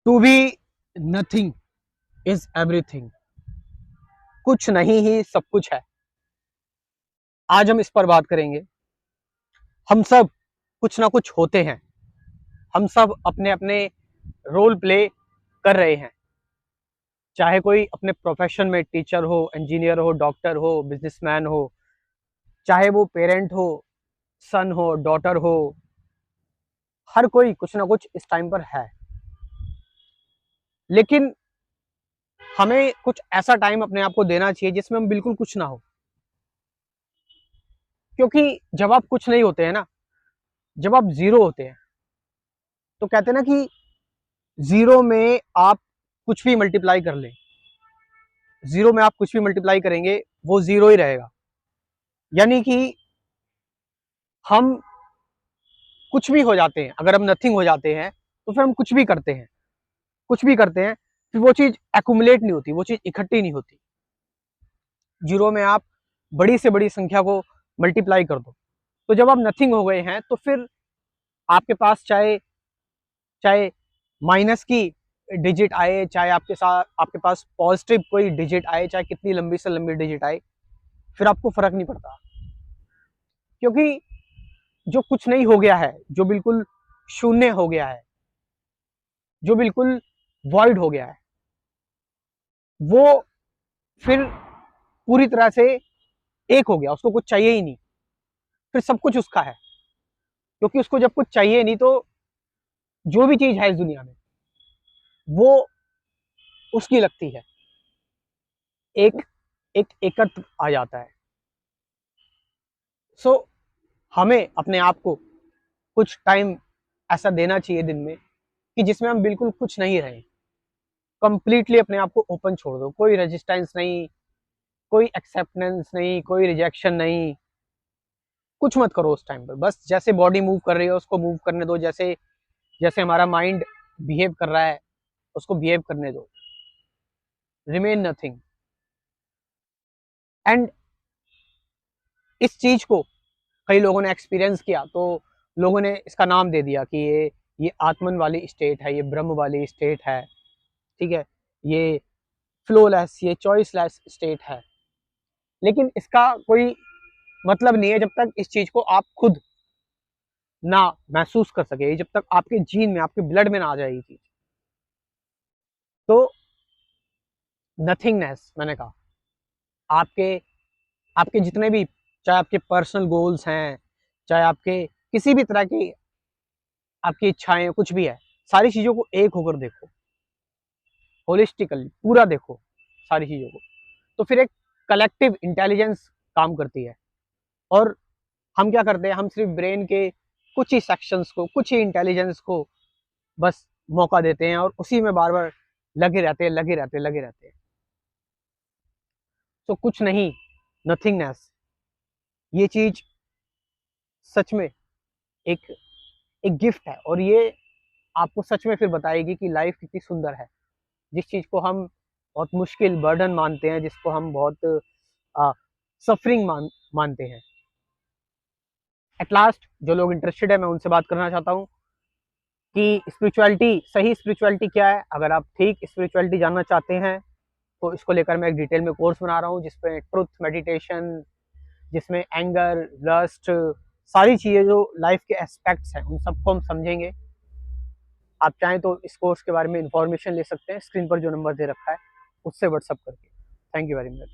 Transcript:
To be nothing is everything. कुछ नहीं ही सब कुछ है। आज हम इस पर बात करेंगे। हम सब कुछ ना कुछ होते हैं। हम सब अपने अपने रोल प्ले कर रहे हैं। चाहे कोई अपने प्रोफेशन में टीचर हो, इंजीनियर हो, डॉक्टर हो, बिजनेसमैन हो, चाहे वो पेरेंट हो, सन हो, डॉटर हो, हर कोई कुछ ना कुछ इस टाइम पर है। लेकिन हमें कुछ ऐसा टाइम अपने आप को देना चाहिए जिसमें हम बिल्कुल कुछ ना हो। क्योंकि जब आप कुछ नहीं होते हैं ना, जब आप जीरो होते हैं, तो कहते हैं ना कि जीरो में आप कुछ भी मल्टीप्लाई कर लें, जीरो में आप कुछ भी मल्टीप्लाई करेंगे वो जीरो ही रहेगा। यानी कि हम कुछ भी हो जाते हैं, अगर हम नथिंग हो जाते हैं तो फिर हम कुछ भी करते हैं, कुछ भी करते हैं, फिर वो चीज एक्यूमुलेट नहीं होती, वो चीज इकट्ठी नहीं होती। जीरो में आप बड़ी से बड़ी संख्या को मल्टीप्लाई कर दो, तो जब आप नथिंग हो गए हैं तो फिर आपके पास चाहे चाहे माइनस की डिजिट आए, चाहे आपके साथ आपके पास पॉजिटिव कोई डिजिट आए, चाहे कितनी लंबी से लंबी डिजिट आए, फिर आपको फर्क नहीं पड़ता। क्योंकि जो कुछ नहीं हो गया है, जो बिल्कुल शून्य हो गया है, जो बिल्कुल वॉइड हो गया है, वो फिर पूरी तरह से एक हो गया, उसको कुछ चाहिए ही नहीं, फिर सब कुछ उसका है। क्योंकि उसको जब कुछ चाहिए नहीं, तो जो भी चीज है इस दुनिया में वो उसकी लगती है, एक एक एकत्र आ जाता है। सो हमें अपने आप को कुछ टाइम ऐसा देना चाहिए दिन में कि जिसमें हम बिल्कुल कुछ नहीं रहें, कंप्लीटली अपने आप को ओपन छोड़ दो। कोई रेजिस्टेंस नहीं, कोई एक्सेप्टेंस नहीं, कोई रिजेक्शन नहीं, कुछ मत करो उस टाइम पर। बस जैसे बॉडी मूव कर रही है उसको मूव करने दो, जैसे जैसे हमारा माइंड बिहेव कर रहा है उसको बिहेव करने दो। Remain nothing. एंड इस चीज को कई लोगों ने एक्सपीरियंस किया, तो लोगों ने इसका नाम दे दिया कि ये आत्मन वाली स्टेट है, ये ब्रह्म वाली स्टेट है, ठीक है, ये फ्लोलेस, ये चॉइसलेस स्टेट है। लेकिन इसका कोई मतलब नहीं है जब तक इस चीज को आप खुद ना महसूस कर सके, जब तक आपके जीन में, आपके ब्लड में ना आ जाए ये चीज। तो नथिंगनेस, मैंने कहा, आपके आपके जितने भी, चाहे आपके पर्सनल गोल्स हैं, चाहे आपके किसी भी तरह की आपकी इच्छाएं, कुछ भी है, सारी चीजों को एक होकर देखो, होलिस्टिकली पूरा देखो सारी चीजों को। तो फिर एक कलेक्टिव इंटेलिजेंस काम करती है। और हम क्या करते हैं, हम सिर्फ ब्रेन के कुछ ही सेक्शंस को, कुछ ही इंटेलिजेंस को बस मौका देते हैं और उसी में बार बार लगे रहते हैं, लगे रहते हैं, लगे रहते हैं। तो कुछ नहीं, नथिंगनेस, ये चीज सच में एक एक गिफ्ट है। और ये आपको सच में फिर बताएगी कि लाइफ कितनी सुंदर है। जिस चीज को हम बहुत मुश्किल बर्डन मानते हैं, जिसको हम बहुत सफरिंग मानते हैं, एट लास्ट जो लोग इंटरेस्टेड है मैं उनसे बात करना चाहता हूँ कि स्पिरिचुअलिटी, सही स्पिरिचुअलिटी क्या है। अगर आप ठीक स्पिरिचुअलिटी जानना चाहते हैं तो इसको लेकर मैं एक डिटेल में कोर्स बना रहा हूँ, जिसमें ट्रुथ मेडिटेशन, जिसमें एंगर, लस्ट, सारी चीज़ें जो लाइफ के एस्पेक्ट्स हैं उन सबको हम समझेंगे। आप चाहें तो इस कोर्स के बारे में इंफॉर्मेशन ले सकते हैं, स्क्रीन पर जो नंबर दे रखा है उससे व्हाट्सअप करके। Thank you very much.